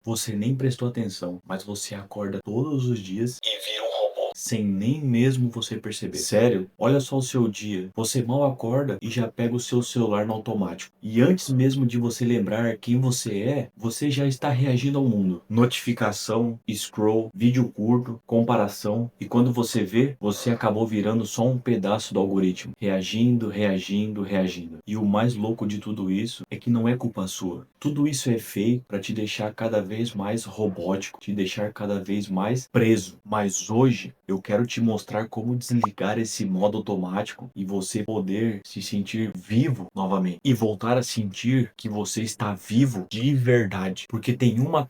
Você nem prestou atenção, mas você acorda todos os dias e vira um robô, sem nem mesmo você perceber. Sério, olha só o seu dia. Você mal acorda e já pega o seu celular no automático. E antes mesmo de você lembrar quem você é, você já está reagindo ao mundo. Notificação, scroll, vídeo curto, comparação. E quando você vê, você acabou virando só um pedaço do algoritmo. Reagindo, reagindo, reagindo. E o mais louco de tudo isso é que não é culpa sua. Tudo isso é feito para te deixar cada vez mais robótico, te deixar cada vez mais preso. Mas hoje eu quero te mostrar como desligar esse modo automático e você poder se sentir vivo novamente e voltar a sentir que você está vivo de verdade. Porque tem uma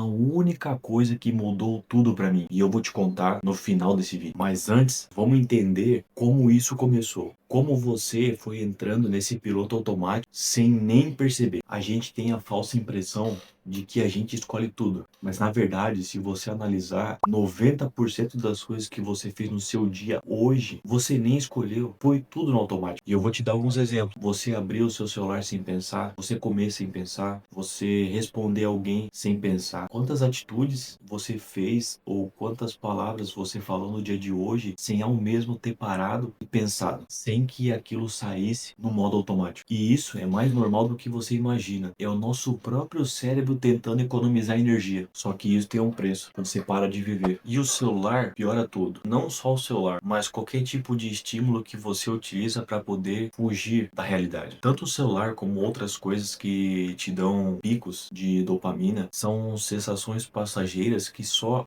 única coisa que mudou tudo para mim e eu vou te contar no final desse vídeo. Mas antes, vamos entender como isso começou. Como você foi entrando nesse piloto automático sem nem perceber. A gente tem a falsa impressão de que a gente escolhe tudo. Mas na verdade, se você analisar 90% das coisas que você fez no seu dia hoje, você nem escolheu. Foi tudo no automático. E eu vou te dar alguns exemplos. Você abriu o seu celular sem pensar, você comer sem pensar, você responder alguém sem pensar. Quantas atitudes você fez ou quantas palavras você falou no dia de hoje sem ao mesmo ter parado e pensado, sem que aquilo saísse no modo automático. E isso é mais normal do que você imagina. É o nosso próprio cérebro tentando economizar energia. Só que isso tem um preço, quando você para de viver. E o celular piora tudo. Não só o celular, mas qualquer tipo de estímulo que você utiliza para poder fugir da realidade. Tanto o celular como outras coisas que te dão picos de dopamina são sensações passageiras que só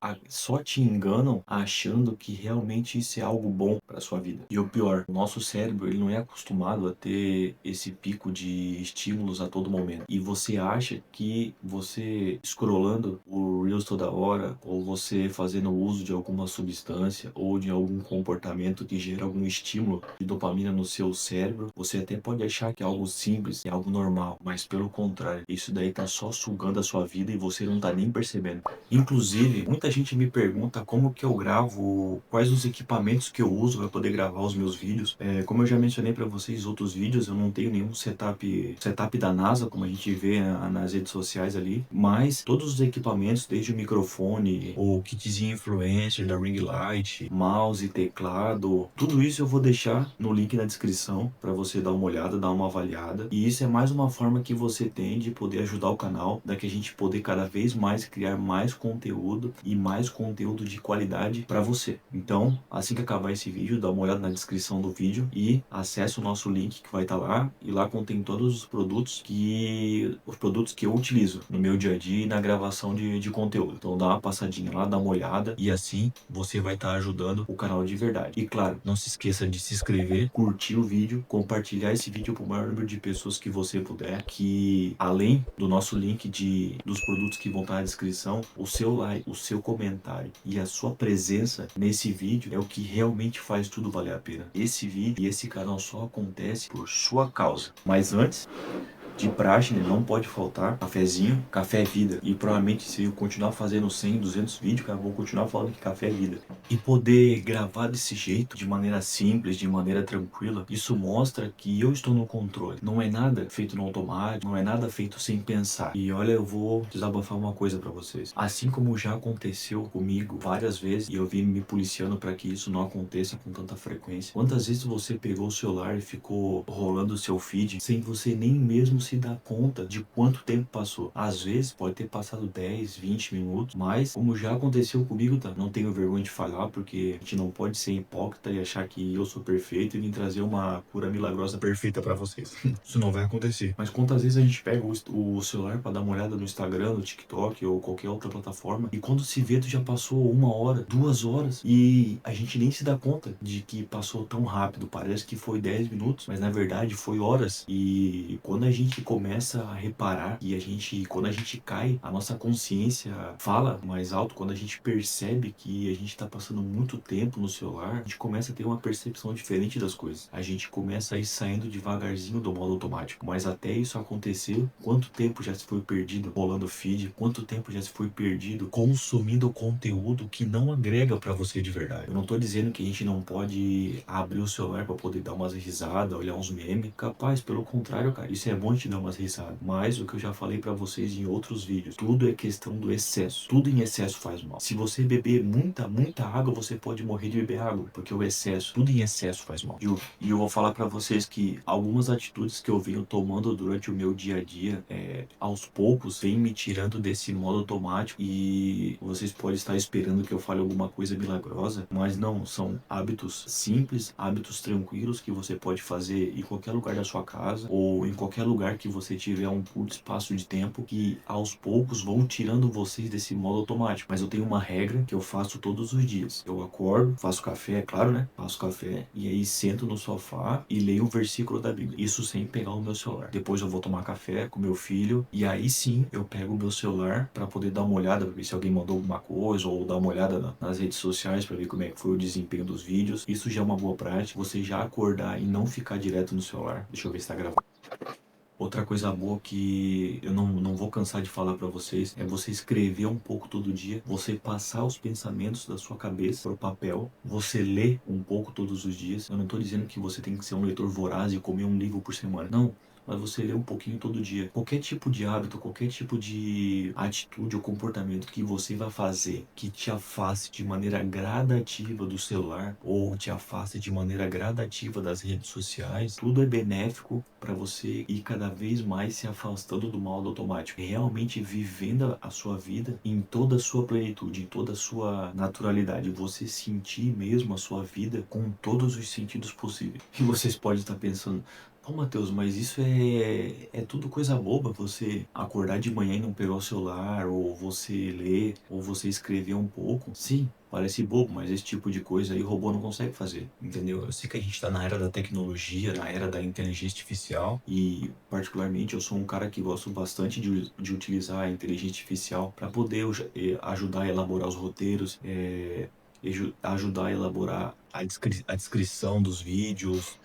te enganam achando que realmente isso é algo bom para sua vida. E o pior, o nosso cérebro ele não é acostumado a ter esse pico de estímulos a todo momento. E você acha que você scrollando o Reels toda hora, ou você fazendo uso de alguma substância, ou de algum comportamento que gera algum estímulo de dopamina no seu cérebro, você até pode achar que é algo simples, é algo normal, mas pelo contrário, isso daí tá só sugando a sua vida e você não tá nem percebendo. Inclusive, muita gente me pergunta como que eu gravo, quais os equipamentos que eu uso para poder gravar os meus vídeos. Como eu já mencionei para vocês em outros vídeos, eu não tenho nenhum setup da NASA, como a gente vê nas redes sociais ali, mas todos os equipamentos, desde o microfone, o kitzinho influencer da ring light, mouse, teclado, tudo isso eu vou deixar no link na descrição para você dar uma olhada, dar uma avaliada. E isso é mais uma forma que você tem de poder ajudar o canal, da que a gente poder cada vez mais criar mais conteúdo e mais conteúdo de qualidade para você. Então, assim que acabar esse vídeo, dá uma olhada na descrição do vídeo e acesse o nosso link que vai estar lá, e lá contém todos os produtos que eu utilizo no meu dia a dia e na gravação de conteúdo. Então dá uma passadinha lá, dá uma olhada e assim você vai estar ajudando o canal de verdade. E claro, não se esqueça de se inscrever, curtir o vídeo, compartilhar esse vídeo para o maior número de pessoas que você puder, que além do nosso link dos produtos que vão estar na descrição, o seu like, o seu comentário e a sua presença nesse vídeo é o que realmente faz tudo valer a pena. Esse vídeo e esse canal só acontece por sua causa. Mas antes, de praxe, né, não pode faltar cafezinho, café é vida. E provavelmente se eu continuar fazendo 100, 200 vídeos, cara, eu vou continuar falando que café é vida. E poder gravar desse jeito, de maneira simples, de maneira tranquila, isso mostra que eu estou no controle. Não é nada feito no automático, não é nada feito sem pensar. E olha, eu vou desabafar uma coisa pra vocês. Assim como já aconteceu comigo várias vezes, e eu vim me policiando para que isso não aconteça com tanta frequência. Quantas vezes você pegou o celular e ficou rolando o seu feed sem você nem mesmo se dar conta de quanto tempo passou? Às vezes pode ter passado 10, 20 minutos, mas como já aconteceu comigo, tá? Não tenho vergonha de falar, porque a gente não pode ser hipócrita e achar que eu sou perfeito e vim trazer uma cura milagrosa perfeita pra vocês. Isso não vai acontecer. Mas quantas vezes a gente pega o celular pra dar uma olhada no Instagram, no TikTok ou qualquer outra plataforma, e quando se vê, tu já passou 1 hora, 2 horas, e a gente nem se dá conta de que passou tão rápido. Parece que foi 10 minutos, mas na verdade foi horas. E quando a gente começa a reparar e quando a gente cai, a nossa consciência fala mais alto. Quando a gente percebe que a gente tá passando muito tempo no celular, a gente começa a ter uma percepção diferente das coisas. A gente começa a ir saindo devagarzinho do modo automático. Mas até isso acontecer, quanto tempo já se foi perdido rolando feed? Quanto tempo já se foi perdido consumindo conteúdo que não agrega pra você de verdade? Eu não tô dizendo que a gente não pode abrir o celular pra poder dar umas risadas, olhar uns memes. Capaz, pelo contrário, cara, isso é bom, te dar umas risadas. Mas o que eu já falei pra vocês em outros vídeos, tudo é questão do excesso. Tudo em excesso faz mal. Se você beber muita água, você pode morrer de beber água, porque o excesso, tudo em excesso faz mal. E eu vou falar pra vocês que algumas atitudes que eu venho tomando durante o meu dia a dia, aos poucos, vem me tirando desse modo automático. E vocês podem estar esperando que eu fale alguma coisa milagrosa, mas não, são hábitos simples, hábitos tranquilos que você pode fazer em qualquer lugar da sua casa ou em qualquer lugar que você tiver um curto espaço de tempo, que aos poucos vão tirando vocês desse modo automático. Mas eu tenho uma regra que eu faço todos os dias. Eu acordo, faço café, é claro, né? Faço café e aí sento no sofá e leio um versículo da Bíblia. Isso sem pegar o meu celular. Depois eu vou tomar café com meu filho e aí sim eu pego o meu celular para poder dar uma olhada, para ver se alguém mandou alguma coisa ou dar uma olhada nas redes sociais para ver como é que foi o desempenho dos vídeos. Isso já é uma boa prática. Você já acordar e não ficar direto no celular. Deixa eu ver se tá gravando. Outra coisa boa que eu não vou cansar de falar pra vocês é você escrever um pouco todo dia, você passar os pensamentos da sua cabeça pro papel, você ler um pouco todos os dias. Eu não tô dizendo que você tem que ser um leitor voraz e comer um livro por semana, não. Mas você lê um pouquinho todo dia. Qualquer tipo de hábito, qualquer tipo de atitude ou comportamento que você vai fazer que te afaste de maneira gradativa do celular ou te afaste de maneira gradativa das redes sociais, tudo é benéfico para você ir cada vez mais se afastando do modo automático, realmente vivendo a sua vida em toda a sua plenitude, em toda a sua naturalidade, você sentir mesmo a sua vida com todos os sentidos possíveis. E vocês podem estar pensando: pô, Matheus, mas isso é tudo coisa boba, você acordar de manhã e não pegar o celular, ou você ler, ou você escrever um pouco. Sim, parece bobo, mas esse tipo de coisa aí o robô não consegue fazer, entendeu? Eu sei que a gente tá na era da tecnologia, na era da inteligência artificial, e particularmente eu sou um cara que gosto bastante de utilizar a inteligência artificial para poder ajudar a elaborar os roteiros, ajudar a elaborar a descrição dos vídeos,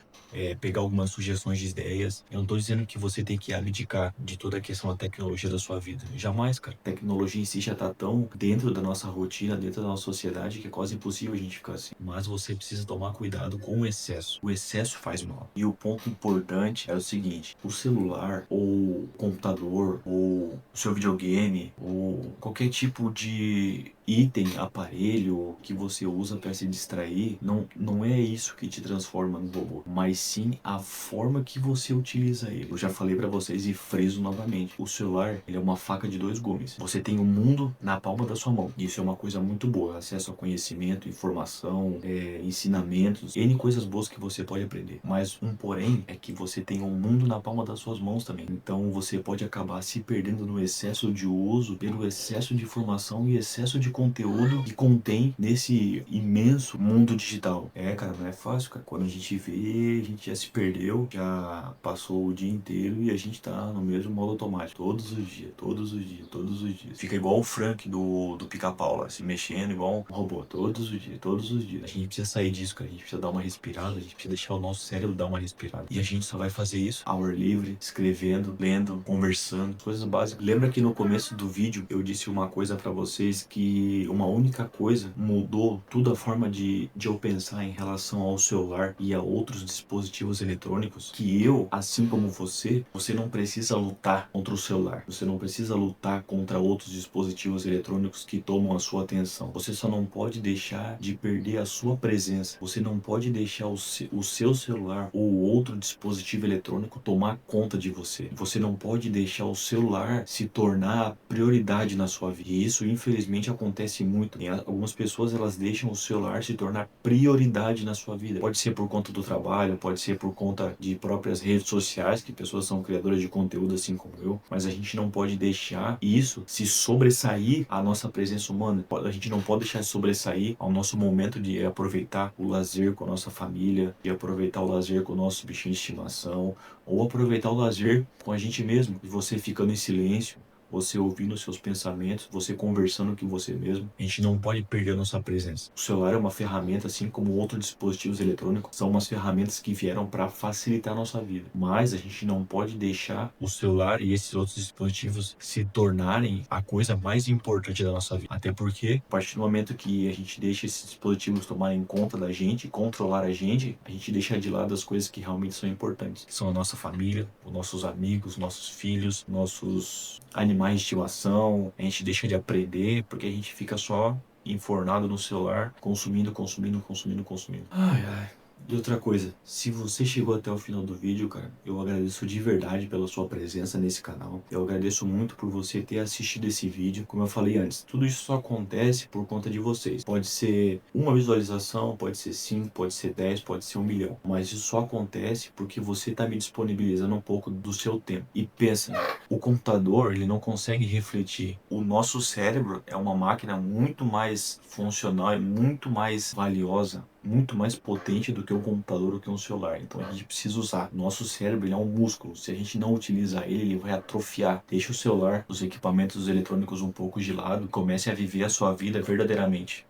pegar algumas sugestões de ideias. Eu não tô dizendo que você tem que abdicar de toda a questão da tecnologia da sua vida. Jamais, cara. A tecnologia em si já tá tão dentro da nossa rotina, dentro da nossa sociedade, que é quase impossível a gente ficar assim. Mas você precisa tomar cuidado com o excesso. O excesso faz mal. E o ponto importante é o seguinte: o celular, ou o computador, ou o seu videogame, ou qualquer tipo de item, aparelho que você usa para se distrair, não é isso que te transforma num robô, mas sim a forma que você utiliza ele. Eu já falei para vocês e friso novamente: o celular, ele é uma faca de dois gumes. Você tem o mundo na palma da sua mão. Isso é uma coisa muito boa: acesso a conhecimento, informação, ensinamentos, N coisas boas que você pode aprender. Mas um porém é que você tem o mundo na palma das suas mãos também. Então você pode acabar se perdendo no excesso de uso, pelo excesso de informação e excesso de conteúdo que contém nesse imenso mundo digital. Cara, não é fácil, cara. Quando a gente vê, a gente já se perdeu, já passou o dia inteiro e a gente tá no mesmo modo automático. Todos os dias, todos os dias, todos os dias. Fica igual o Frank do Pica-Pau lá, se mexendo igual um robô. Todos os dias, todos os dias. A gente precisa sair disso, cara. A gente precisa dar uma respirada, a gente precisa deixar o nosso cérebro dar uma respirada. E a gente só vai fazer isso ao ar livre, escrevendo, lendo, conversando, coisas básicas. Lembra que no começo do vídeo eu disse uma coisa pra vocês, que uma única coisa mudou toda a forma de eu pensar em relação ao celular e a outros dispositivos eletrônicos? Que eu, assim como você não precisa lutar contra o celular. Você não precisa lutar contra outros dispositivos eletrônicos que tomam a sua atenção. Você só não pode deixar de perder a sua presença. Você não pode deixar o seu celular ou outro dispositivo eletrônico tomar conta de você. Você não pode deixar o celular se tornar a prioridade na sua vida. E isso, infelizmente, acontece muito. E algumas pessoas, elas deixam o celular se tornar prioridade na sua vida. Pode ser por conta do trabalho, pode ser por conta de próprias redes sociais, que pessoas são criadoras de conteúdo assim como eu, mas a gente não pode deixar isso se sobressair à nossa presença humana. A gente não pode deixar sobressair ao nosso momento de aproveitar o lazer com a nossa família, de aproveitar o lazer com o nosso bichinho de estimação, ou aproveitar o lazer com a gente mesmo, e você ficando em silêncio, você ouvindo os seus pensamentos, você conversando com você mesmo. A gente não pode perder a nossa presença. O celular é uma ferramenta, assim como outros dispositivos eletrônicos, são umas ferramentas que vieram para facilitar a nossa vida. Mas a gente não pode deixar o celular e esses outros dispositivos se tornarem a coisa mais importante da nossa vida. Até porque, a partir do momento que a gente deixa esses dispositivos tomarem conta da gente, controlar a gente deixa de lado as coisas que realmente são importantes. São a nossa família, os nossos amigos, nossos filhos, nossos animais de estimação. A gente deixa de aprender porque a gente fica só enfornado no celular, consumindo, consumindo, consumindo, consumindo. Ai, ai. E outra coisa, se você chegou até o final do vídeo, cara, eu agradeço de verdade pela sua presença nesse canal. Eu agradeço muito por você ter assistido esse vídeo. Como eu falei antes, tudo isso só acontece por conta de vocês. Pode ser uma visualização, pode ser 5, pode ser 10, pode ser 1 milhão. Mas isso só acontece porque você está me disponibilizando um pouco do seu tempo. E pensa, o computador, ele não consegue refletir. O nosso cérebro é uma máquina muito mais funcional e muito mais valiosa, muito mais potente do que um computador ou que um celular. Então a gente precisa usar. Nosso cérebro, ele é um músculo. Se a gente não utilizar ele, ele vai atrofiar. Deixa o celular, os equipamentos eletrônicos um pouco de lado e comece a viver a sua vida verdadeiramente.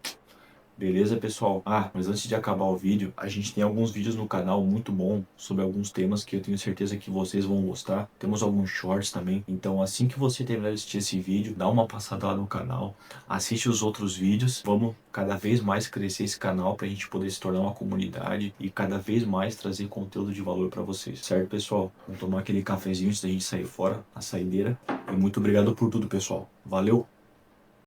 Beleza, pessoal? Ah, mas antes de acabar o vídeo, a gente tem alguns vídeos no canal muito bom sobre alguns temas que eu tenho certeza que vocês vão gostar. Temos alguns shorts também. Então, assim que você terminar de assistir esse vídeo, dá uma passada lá no canal, assiste os outros vídeos. Vamos cada vez mais crescer esse canal pra gente poder se tornar uma comunidade e cada vez mais trazer conteúdo de valor pra vocês. Certo, pessoal? Vamos tomar aquele cafezinho antes da gente sair fora, a saideira. E muito obrigado por tudo, pessoal. Valeu!